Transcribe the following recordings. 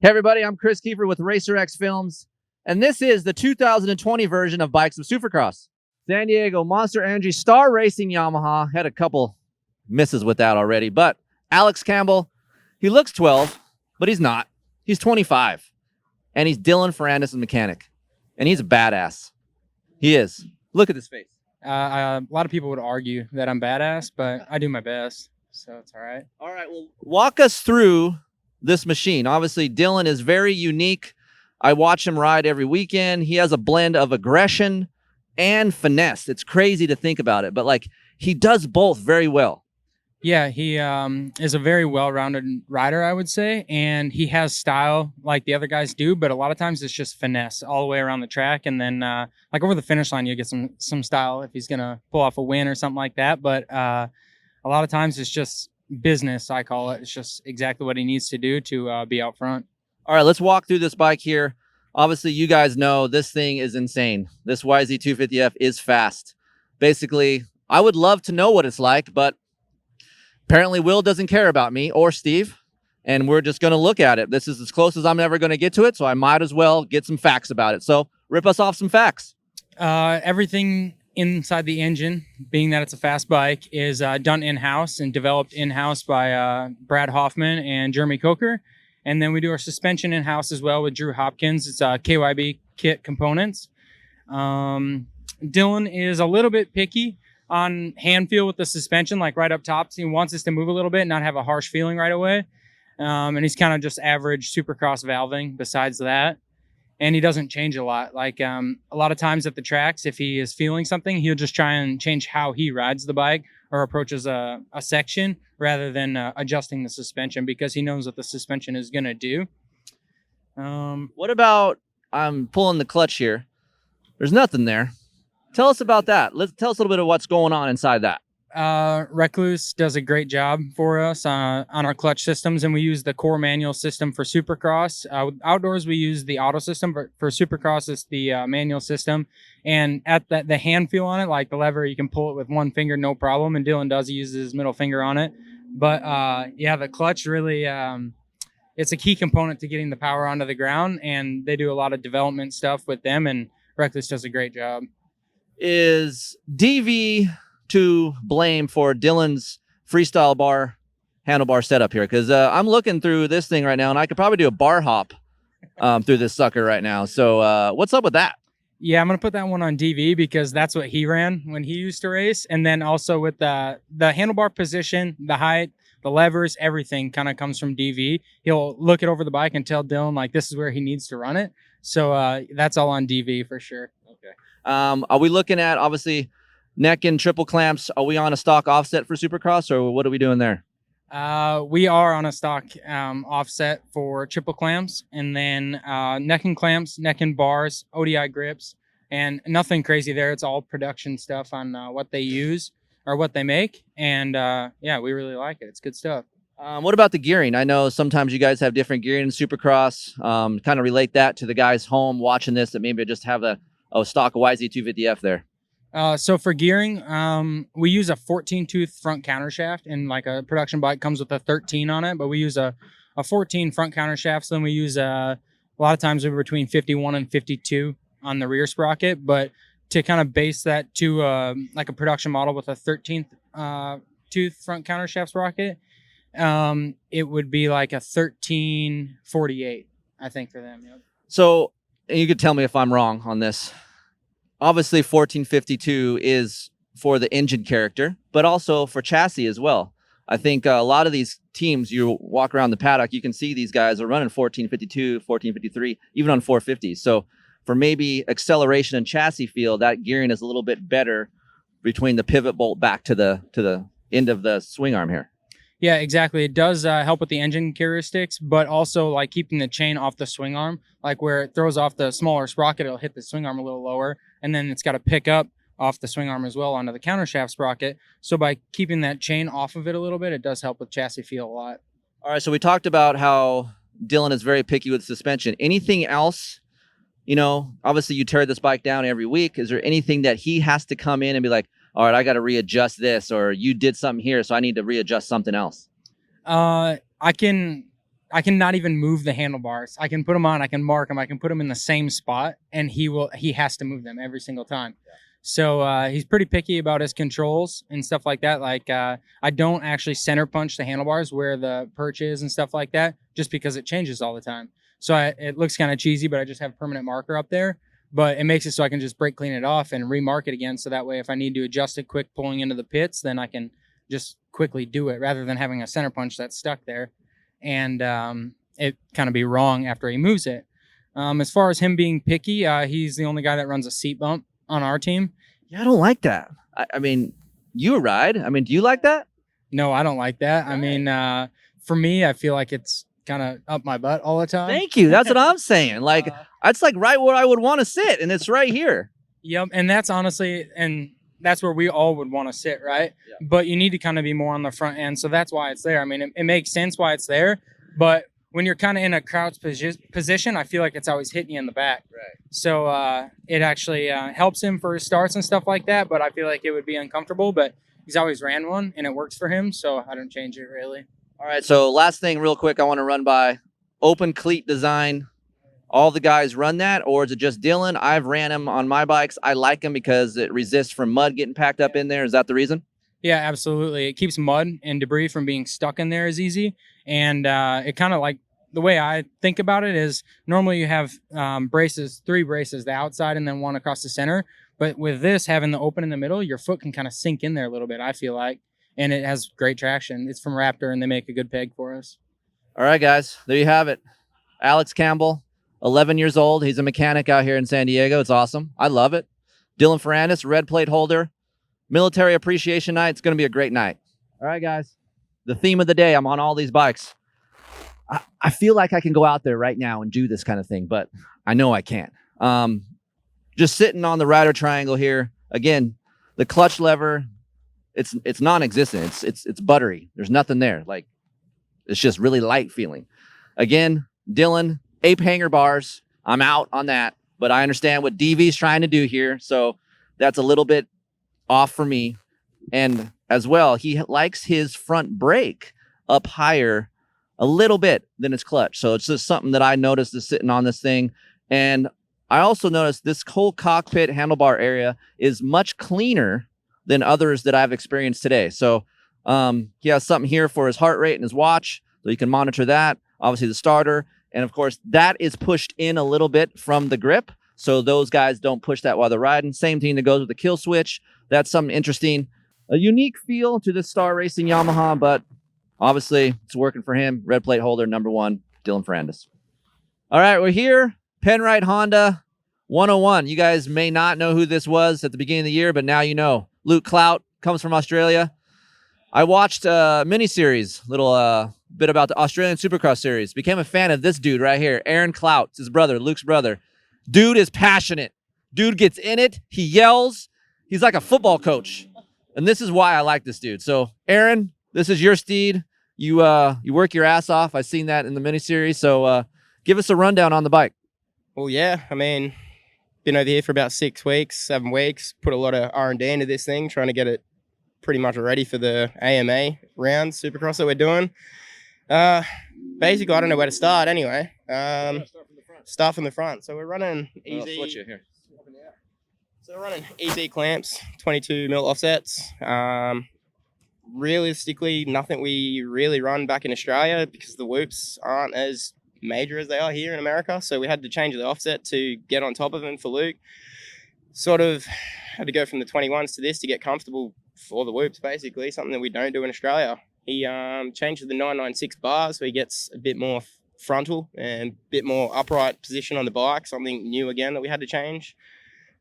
Hey everybody, I'm Kris Keefer with Racer X Films, and this is the 2020 version of Bikes of Supercross. San Diego Monster Energy Star Racing Yamaha had a couple misses with that already, but Alex Campbell, he looks 12, but he's not. He's 25, and he's Dylan Ferrandis mechanic, and he's a badass. He is. Look at his face. A lot of people would argue that I'm badass, but I do my best, so it's all right. All right, well, walk us through this machine. Obviously, Dylan is very unique. I watch him ride every weekend. He has a blend of aggression and finesse. It's crazy to think about it, but like he does both very well. Yeah, he is a very well-rounded rider, I would say, and he has style like the other guys do, but a lot of times it's just finesse all the way around the track, and then like over the finish line, you get some style if he's gonna pull off a win or something like that. But a lot of times it's just business, I call it. It's just exactly what he needs to do to be out front. All right, let's walk through this bike here. Obviously, you guys know this thing is insane. This YZ250F is fast. Basically, I would love to know what it's like, but apparently Will doesn't care about me or Steve, and we're just going to look at it. This is as close as I'm ever going to get to it, so I might as well get some facts about it. So rip us off some facts. Everything inside the engine, being that it's a fast bike, is done in-house and developed in-house by Brad Hoffman and Jeremy Coker. And then we do our suspension in-house as well with Drew Hopkins. It's KYB kit components. Dylan is a little bit picky on hand feel with the suspension, like right up top. So he wants us to move a little bit and not have a harsh feeling right away. And he's kind of just average Supercross valving besides that. And he doesn't change a lot. Like a lot of times at the tracks, if he is feeling something, he'll just try and change how he rides the bike or approaches a section rather than adjusting the suspension, because he knows what the suspension is going to do. What about, I'm pulling the clutch here. There's nothing there. Tell us about that. Tell us a little bit of what's going on inside that. Recluse does a great job for us on our clutch systems, and we use the core manual system for Supercross. Outdoors, we use the auto system, but for Supercross, it's the manual system. And at the hand feel on it, like the lever, you can pull it with one finger, no problem. And Dylan does, he uses his middle finger on it. But yeah, the clutch really, it's a key component to getting the power onto the ground, and they do a lot of development stuff with them, and Recluse does a great job. Is DV to blame for Dylan's freestyle bar handlebar setup here? Because I'm looking through this thing right now, and I could probably do a bar hop through this sucker right now. So what's up with that? Yeah, I'm going to put that one on DV because that's what he ran when he used to race. And then also with the handlebar position, the height, the levers, everything kind of comes from DV. He'll look it over the bike and tell Dylan, like, this is where he needs to run it. So that's all on DV for sure. Okay. Are we looking at, obviously, neck and triple clamps? Are we on a stock offset for Supercross, or what are we doing there? We are on a stock offset for triple clamps, and then neck and clamps, neck and bars, ODI grips, and nothing crazy there. It's all production stuff on what they use or what they make, and yeah, we really like it. It's good stuff. What about the gearing? I know sometimes you guys have different gearing in Supercross. Kind of relate that to the guys home watching this that maybe just have a stock YZ250F there. So for gearing, we use a 14-tooth front countershaft, and like a production bike comes with a 13 on it, but we use a 14 front countershaft. So then we use a lot of times we're between 51 and 52 on the rear sprocket, but to kind of base that to like a production model with a 13th tooth front countershaft sprocket, it would be like a 1348, I think, for them. Yep. So you could tell me if I'm wrong on this. Obviously, 1452 is for the engine character, but also for chassis as well. I think a lot of these teams, you walk around the paddock, you can see these guys are running 1452, 1453, even on 450s. So for maybe acceleration and chassis feel, that gearing is a little bit better between the pivot bolt back to the end of the swing arm here. Yeah, exactly. It does help with the engine characteristics, but also like keeping the chain off the swing arm, like where it throws off the smaller sprocket, it'll hit the swing arm a little lower, and then it's got to pick up off the swing arm as well onto the countershaft sprocket. So by keeping that chain off of it a little bit, it does help with chassis feel a lot. All right, so we talked about how Dylan is very picky with suspension. Anything else? You know, obviously you tear this bike down every week. Is there anything that he has to come in and be like, all right, I got to readjust this, or you did something here, so I need to readjust something else? I can I can not even move the handlebars. I can put them on, I can mark them, I can put them in the same spot, and he has to move them every single time. Yeah. So he's pretty picky about his controls and stuff like that. Like I don't actually center punch the handlebars where the perch is and stuff like that, just because it changes all the time. So it looks kind of cheesy, but I just have a permanent marker up there. But it makes it so I can just brake clean it off and remark it again. So that way, if I need to adjust it quick pulling into the pits, then I can just quickly do it rather than having a center punch that's stuck there. And it kind of be wrong after he moves it. As far as him being picky, he's the only guy that runs a seat bump on our team. Yeah, I don't like that. I mean, you ride. I mean, do you like that? No, I don't like that. Right. I mean, for me, I feel like it's kind of up my butt all the time. Thank you. That's what I'm saying. Like, it's like right where I would want to sit, and it's right here. Yep, and that's honestly, and that's where we all would want to sit, right? Yeah. But you need to kind of be more on the front end, so that's why it's there. I mean, it makes sense why it's there, but when you're kind of in a crouch position, I feel like it's always hitting you in the back. Right. So it actually helps him for his starts and stuff like that, but I feel like it would be uncomfortable, but he's always ran one, and it works for him, so I don't change it really. All right, so last thing real quick I want to run by. Open cleat design. All the guys run that, or is it just Dylan? I've ran him on my bikes. I like them because it resists from mud getting packed up in there. Is that the reason? Yeah, absolutely. It keeps mud and debris from being stuck in there as easy. And it kind of like, the way I think about it is normally you have braces, 3 braces, the outside and then 1 across the center. But with this, having the open in the middle, your foot can kind of sink in there a little bit, I feel like. And it has great traction. It's from Raptor, and they make a good peg for us. All right, guys. There you have it. Alex Campbell, 11 years old. He's a mechanic out here in San Diego. It's awesome. I love it. Dylan Ferrandis, red plate holder. Military Appreciation Night. It's going to be a great night. All right, guys. The theme of the day. I'm on all these bikes. I feel like I can go out there right now and do this kind of thing, but I know I can't. Just sitting on the rider triangle here. Again, the clutch lever, it's non-existent. It's buttery. There's nothing there. Like, it's just really light feeling. Again, Dylan, ape hanger bars. I'm out on that, but I understand what DV's trying to do here. So that's a little bit off for me. And as well, he likes his front brake up higher a little bit than his clutch. So it's just something that I noticed is sitting on this thing. And I also noticed this whole cockpit handlebar area is much cleaner than others that I've experienced today. So he has something here for his heart rate and his watch, so you can monitor that. Obviously the starter. And of course, that is pushed in a little bit from the grip, so those guys don't push that while they're riding. Same thing that goes with the kill switch. That's something interesting. A unique feel to this Star Racing Yamaha, but obviously it's working for him. Red plate holder, #1, Dylan Ferrandis. All right, we're here. Penrite Honda 101. You guys may not know who this was at the beginning of the year, but now you know. Luke Clout comes from Australia. I watched a mini-series, little bit about the Australian Supercross series. Became a fan of this dude right here, Aaron Clout. It's his brother, Luke's brother. Dude is passionate. Dude gets in it. He yells. He's like a football coach. And this is why I like this dude. So, Aaron, this is your steed. You work your ass off. I've seen that in the mini-series. So give us a rundown on the bike. Well, yeah, I mean, been over here for about 6 weeks, 7 weeks. Put a lot of R&D into this thing, trying to get it pretty much ready for the AMA round Supercross that we're doing. Basically, I don't know where to start anyway. Start from the front. So we're running Eazy. Switch it here. So we're running Eazy-E Clamps, 22 mil offsets. Realistically, nothing we really run back in Australia because the whoops aren't as major as they are here in America. So we had to change the offset to get on top of them for Luke. Sort of had to go from the 21s to this to get comfortable for the whoops, basically, something that we don't do in Australia. He changed to the 996 bar, so he gets a bit more frontal and a bit more upright position on the bike, something new again that we had to change.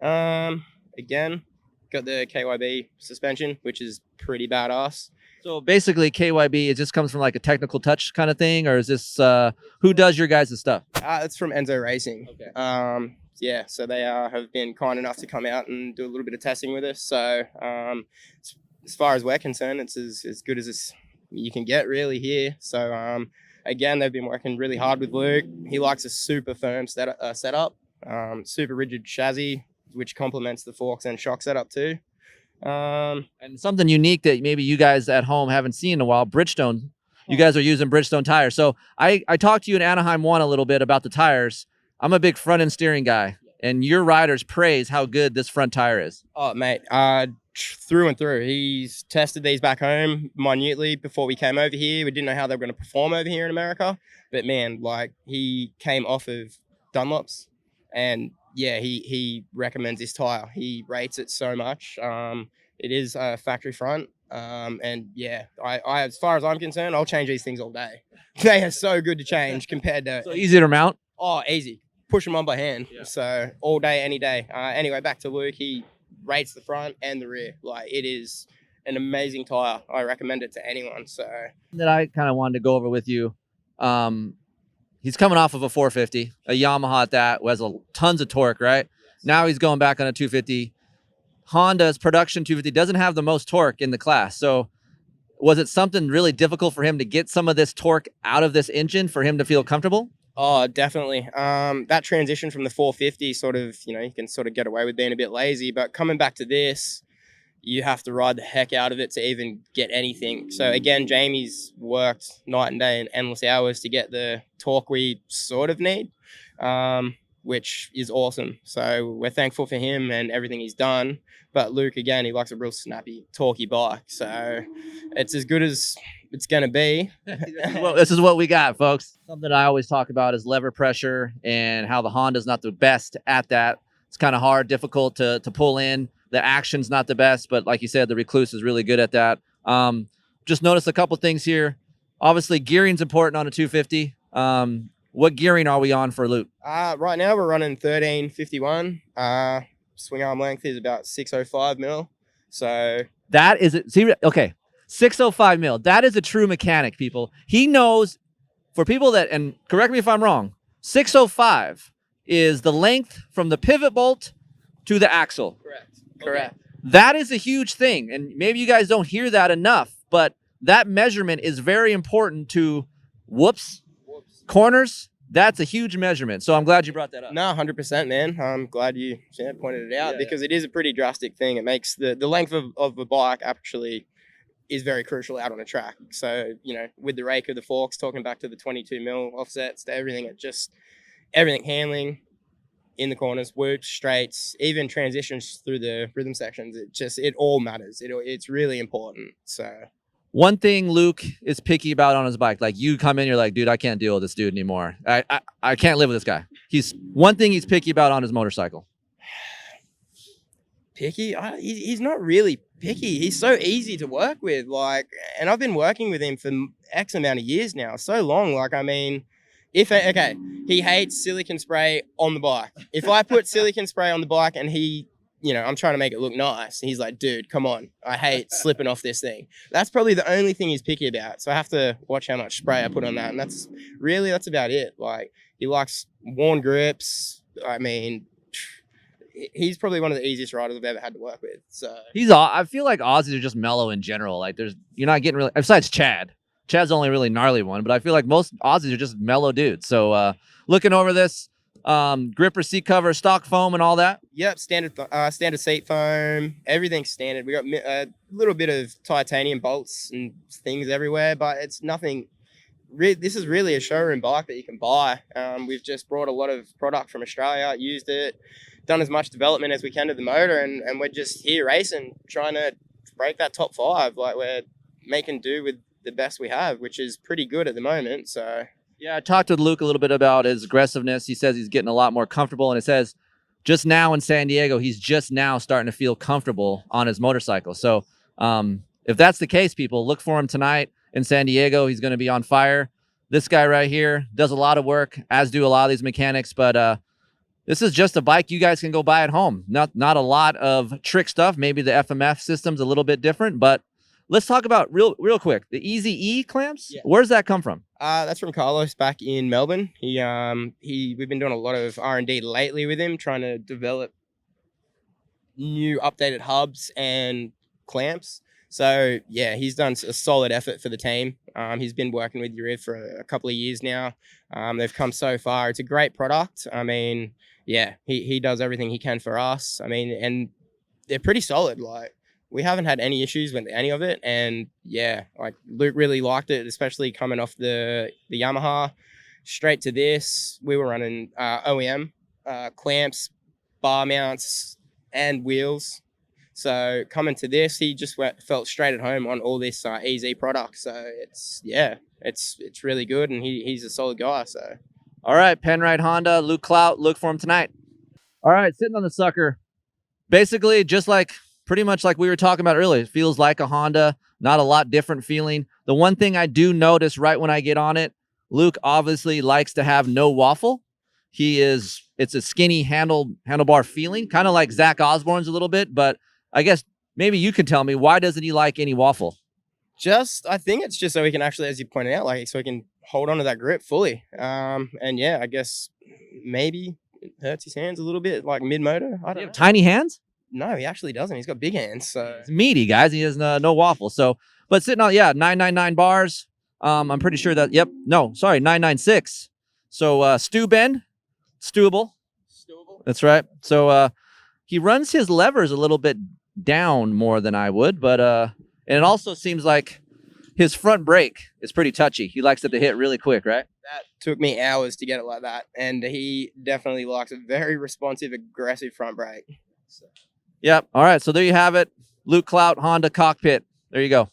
Again, got the Kyb suspension, which is pretty badass. So basically, KYB, it just comes from like a technical touch kind of thing, or is this who does your guys' stuff? It's from Enzo Racing. Okay. Yeah, so they have been kind enough to come out and do a little bit of testing with us. So as far as we're concerned, it's as good as you can get really here. So again, they've been working really hard with Luke. He likes a super firm setup, super rigid chassis, which complements the forks and shock setup too. And something unique that maybe you guys at home haven't seen in a while, Bridgestone You guys are using Bridgestone tires. So I talked to you in Anaheim 1 a little bit about the tires. I'm a big front end steering guy, and your riders praise how good this front tire is. Oh, mate, through and through. He's tested these back home minutely before we came over here. We didn't know how they were going to perform over here in America. But, man, like, he came off of Dunlops, and, yeah, he recommends this tire. He rates it so much. It is a factory front. And, yeah, I as far as I'm concerned, I'll change these things all day. They are so good to change compared to... So easy to mount? Oh, easy. Push them on by hand. Yeah. So all day, any day. Anyway, back to Luke. He rates the front and the rear. Like, it is an amazing tire. I recommend it to anyone. So that I kind of wanted to go over with you. He's coming off of a 450, a Yamaha at that, has tons of torque, right? Now he's going back on a 250. Honda's production 250 doesn't have the most torque in the class. So was it something really difficult for him to get some of this torque out of this engine for him to feel comfortable? Oh, definitely. That transition from the 450 sort of, you can sort of get away with being a bit lazy, but coming back to this, you have to ride the heck out of it to even get anything. So again, Jamie's worked night and day and endless hours to get the torque we sort of need, which is awesome. So we're thankful for him and everything he's done. But Luke, again, he likes a real snappy, torquey bike. So it's as good as it's going to be. Well, this is what we got, folks. Something I always talk about is lever pressure and how the Honda's not the best at that. It's kind of hard, difficult to pull in. The action's not the best, but like you said, the Recluse is really good at that. Just noticed a couple things here. Obviously, gearing's important on a 250. What gearing are we on for Luke? Right now, we're running 1351. Swing arm length is about 605 mil. So that is it. See, okay, 605 mil. That is a true mechanic, people. He knows. For people that, and correct me if I'm wrong, 605 is the length from the pivot bolt to the axle. Correct. That is a huge thing, and maybe you guys don't hear that enough, but that measurement is very important to corners. That's a huge measurement, so I'm glad you brought that up. No, 100%, man. I'm glad you pointed it out because it is a pretty drastic thing. It makes the length of the bike actually is very crucial out on a track. So, with the rake of the forks, talking back to the 22 mil offsets to everything, everything handling in the corners, whoops, straights, even transitions through the rhythm sections. It all matters. It's really important. So one thing Luke is picky about on his bike, like you come in, you're like, dude, I can't deal with this dude anymore. I can't live with this guy. One thing he's picky about on his motorcycle. Picky? He's not really picky. He's so easy to work with. And I've been working with him for X amount of years now, so long. He hates silicone spray on the bike. If I put silicone spray on the bike and I'm trying to make it look nice, he's like, dude, come on. I hate slipping off this thing. That's probably the only thing he's picky about. So I have to watch how much spray I put on that. And that's about it. He likes worn grips. He's probably one of the easiest riders I've ever had to work with. So I feel like Aussies are just mellow in general. You're not getting really, besides Chad. Chad's the only really gnarly one, but I feel like most Aussies are just mellow dudes. So looking over this, gripper, seat cover, stock foam, and all that. Yep, standard seat foam. Everything's standard. We got a little bit of titanium bolts and things everywhere, but it's nothing. This is really a showroom bike that you can buy. We've just brought a lot of product from Australia, used it, done as much development as we can to the motor, and we're just here racing, trying to break that top 5. We're making do with the best we have, which is pretty good at the moment. So yeah, I talked with Luke a little bit about his aggressiveness. He says he's getting a lot more comfortable, and it says just now in San Diego, he's just now starting to feel comfortable on his motorcycle. So if that's the case, people, look for him tonight in San Diego. He's going to be on fire. This guy right here does a lot of work, as do a lot of these mechanics, but this is just a bike you guys can go buy at home. Not a lot of trick stuff. Maybe the FMF system's a little bit different, but let's talk about real quick the Eazy-E Clamps. Yeah. Where does that come from? That's from Carlos back in Melbourne. We've been doing a lot of R&D lately with him, trying to develop new updated hubs and clamps. So yeah, he's done a solid effort for the team. He's been working with Uriv for a couple of years now. They've come so far. It's a great product. Yeah, he does everything he can for us. And they're pretty solid. we haven't had any issues with any of it. And yeah, like Luke really liked it, especially coming off the Yamaha straight to this. We were running OEM clamps, bar mounts, and wheels. So coming to this, he just felt straight at home on all this Eazy product. So it's really good, and he's a solid guy. So All right, Penrite Honda, Luke Clout, look for him tonight. All right, sitting on the sucker. Basically, just like pretty much like we were talking about earlier, it feels like a Honda, not a lot different feeling. The one thing I do notice right when I get on it, Luke obviously likes to have no waffle. It's a skinny handlebar feeling, kind of like Zach Osborne's a little bit, but I guess maybe you can tell me, why doesn't he like any waffle? I think it's just so he can actually, as you pointed out, like so he can hold on to that grip fully. And yeah, I guess maybe it hurts his hands a little bit, like mid-motor. I don't know. Tiny hands? No, he actually doesn't. He's got big hands. So It's meaty, guys. He has no waffle. So, but sitting on 999 bars. I'm pretty sure that 996. So stew bend, stewable. That's right. So he runs his levers a little bit down more than I would, but and it also seems like his front brake is pretty touchy. He likes it to hit really quick, right? that took me hours to get it like that. And he definitely likes a very responsive, aggressive front brake. So. Yep. All right. So there you have it. Luke Clout, Honda cockpit. There you go.